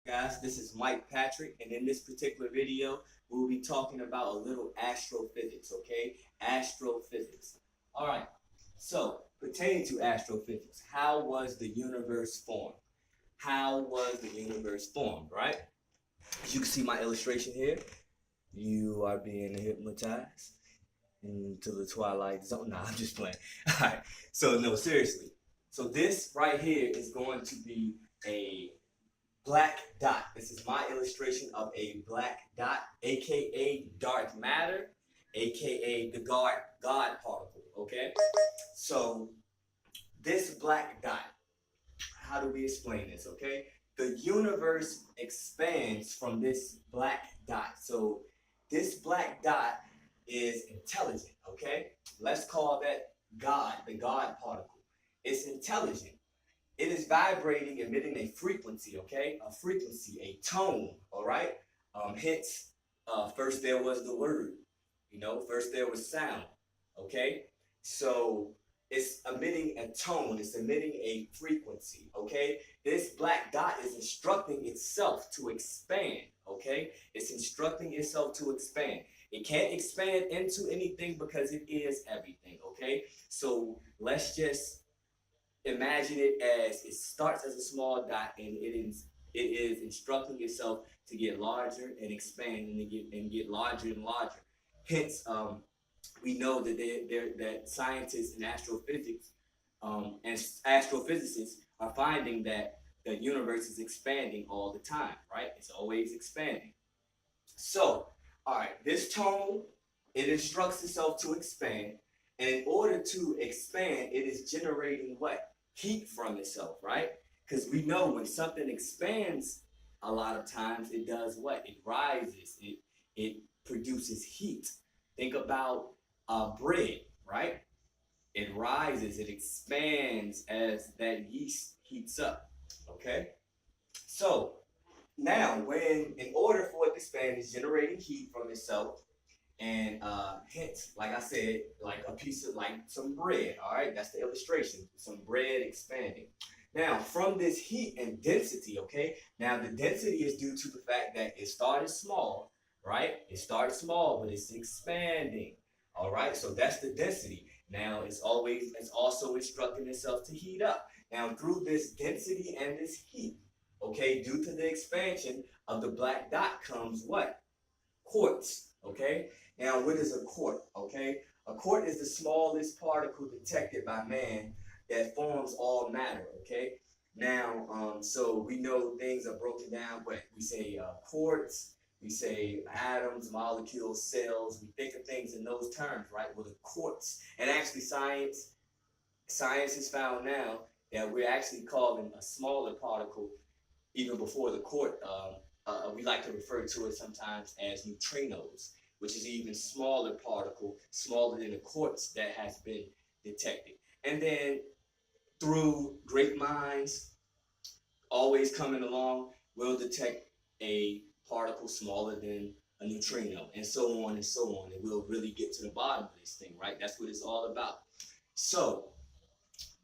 Guys, this is Mike Patrick, and in this particular video, we'll be talking about a little astrophysics, okay? Astrophysics. All right, so pertaining to astrophysics, how was the universe formed? How was the universe formed, right? As you can see my illustration here, you are being hypnotized into the twilight zone. Nah, I'm just playing. All right, so no, seriously. So this right here is going to be a black dot. This is my illustration of a black dot, aka dark matter, aka the God particle. Okay, so this black dot. How do we explain this? Okay, the universe expands from this black dot. So this black dot is intelligent. Okay, let's call that God, the God particle. It's intelligent. It is vibrating, emitting a frequency, okay? A frequency, a tone, all right? Hence, first there was the word, first there was sound, okay? So it's emitting a tone, it's emitting a frequency, okay? This black dot is instructing itself to expand, okay? It's instructing itself to expand. It can't expand into anything because it is everything, okay? So let's just imagine it as it starts as a small dot and it is instructing itself to get larger and expand and get larger and larger. Hence, we know that that scientists and astrophysics and astrophysicists are finding that the universe is expanding all the time, right? It's always expanding. So, all right, this tone, it instructs itself to expand. And in order to expand, it is generating what? Heat from itself, right? Because we know when something expands, a lot of times it does what? It rises. It produces heat. Think about bread, right? It rises. It expands as that yeast heats up. Okay. So now, when in order for it to expand, it's generating heat from itself, and hence, like I said, like a piece of like some bread. All right, that's the illustration. Some bread expanding. Now, from this heat and density, okay. Now, the density is due to the fact that it started small, right? It started small, but it's expanding. All right, so that's the density. Now, it's also instructing itself to heat up. Now, through this density and this heat, okay, due to the expansion of the black dot comes what? Quartz, okay? Now, what is a quark, okay? A quark is the smallest particle detected by man that forms all matter, okay? Now, so we know things are broken down, but we say quartz, we say atoms, molecules, cells, we think of things in those terms, right? Well, the quartz, and actually science has found now that we're actually calling a smaller particle even before the quark. We like to refer to it sometimes as neutrinos, which is an even smaller particle, smaller than the quartz that has been detected. And then through great minds, always coming along, we'll detect a particle smaller than a neutrino, and so on and so on. And we'll really get to the bottom of this thing, right? That's what it's all about. So,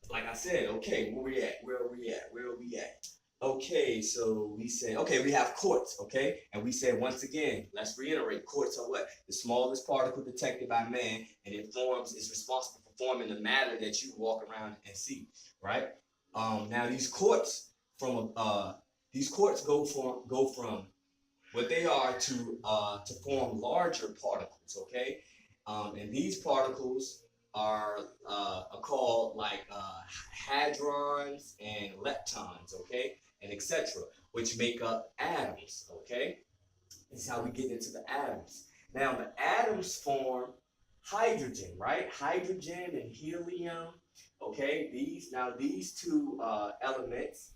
like I said, okay, where we at? Where are we at? Where are we at? Okay, so we said, okay, we have quartz, okay? And we said, once again, let's reiterate, quartz are what? The smallest particle detected by man, and is responsible for forming the matter that you walk around and see, right? Now these quartz go from what they are to form larger particles, okay? And these particles are called like hadrons and leptons, okay, and etc., which make up atoms, okay? This is how we get into the atoms. Now, the atoms form hydrogen, right? Hydrogen and helium, okay? These two elements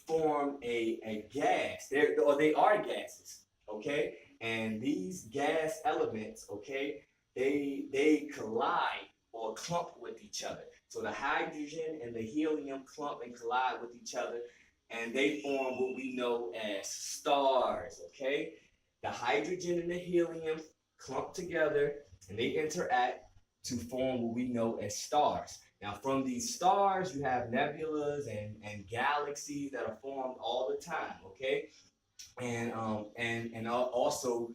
form a gas. They are gases, okay? And these gas elements, okay, they collide or clump with each other. So the hydrogen and the helium clump and collide with each other, and they form what we know as stars, okay? The hydrogen and the helium clump together and they interact to form what we know as stars. Now, from these stars, you have nebulas and galaxies that are formed all the time, okay? Also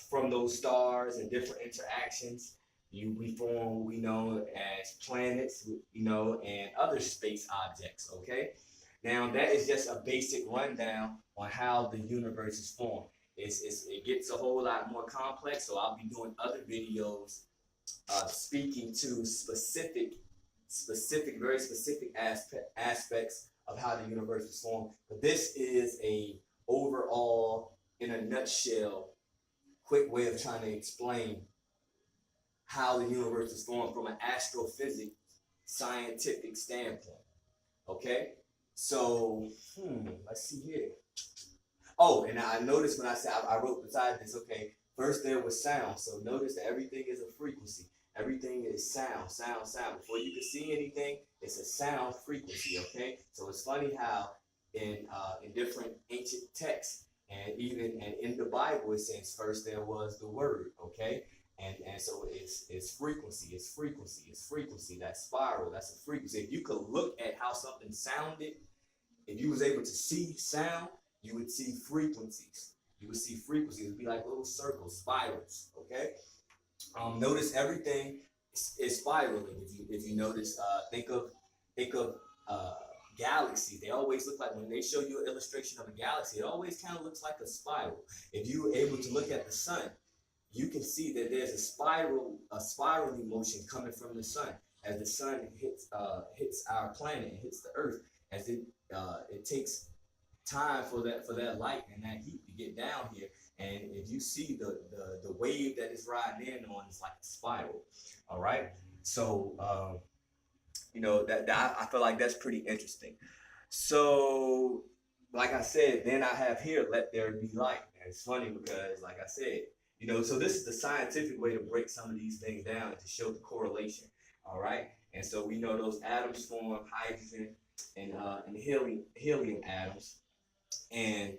from those stars and different interactions, we form what we know as planets, and other space objects. Okay, now that is just a basic rundown on how the universe is formed. It gets a whole lot more complex, so I'll be doing other videos speaking to very specific aspects of how the universe is formed. But this is a overall, in a nutshell, quick way of trying to explain how the universe is formed from an astrophysics scientific standpoint. Okay, so let's see here. Oh, and I noticed when I said I wrote beside this. Okay, first there was sound. So notice that everything is a frequency. Everything is sound, sound, sound. Before you can see anything, it's a sound frequency. Okay, so it's funny how in different ancient texts and in the Bible it says first there was the word. Okay, and so it's frequency, it's frequency, it's frequency. That spiral, that's a frequency. If you could look at how something sounded, if you was able to see sound, you would see frequencies. You would see frequencies. It would be like little circles, spirals. Okay. Notice everything is spiraling. If you notice, think of uh, galaxies. They always look like, when they show you an illustration of a galaxy, it always kind of looks like a spiral. If you were able to look at the sun, you can see that there's a spiraling motion coming from the sun as the sun hits our planet, hits the Earth, as it takes time for that light and that heat to get down here. And if you see the wave that it's riding in on, it's like a spiral. All right. So that I feel like that's pretty interesting. So like I said, then I have here, let there be light. And it's funny because, like I said, so this is the scientific way to break some of these things down and to show the correlation. All right. And so we know those atoms form hydrogen and helium atoms. And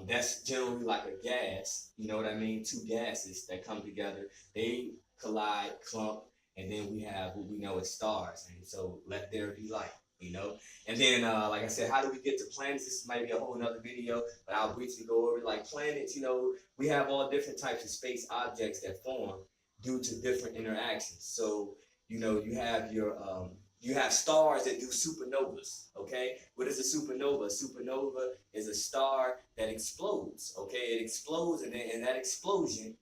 that's generally like a gas, you know what I mean? Two gases that come together, they collide, clump, and then we have what we know as stars. And so let there be light. And then, like I said, how do we get to planets? This might be a whole nother video, but I'll briefly go over it. Like planets, we have all different types of space objects that form due to different interactions. So, you have stars that do supernovas. Okay, what is a supernova? A supernova is a star that explodes. Okay, it explodes, and then in that explosion,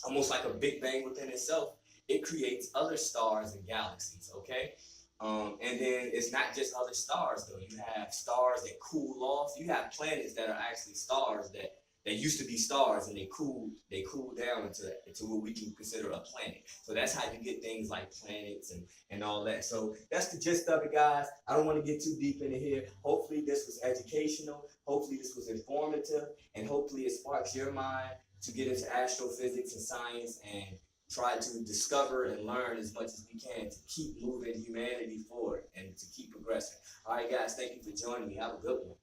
almost like a big bang within itself, it creates other stars and galaxies. Okay, and then it's not just other stars though. You have stars that cool off. You have planets that are actually stars that used to be stars, and they cool down into what we can consider a planet. So that's how you get things like planets and all that. So that's the gist of it, guys. I don't want to get too deep into here. Hopefully this was educational. Hopefully this was informative, and hopefully it sparks your mind to get into astrophysics and science and try to discover and learn as much as we can to keep moving humanity forward and to keep progressing. All right, guys, thank you for joining me. Have a good one.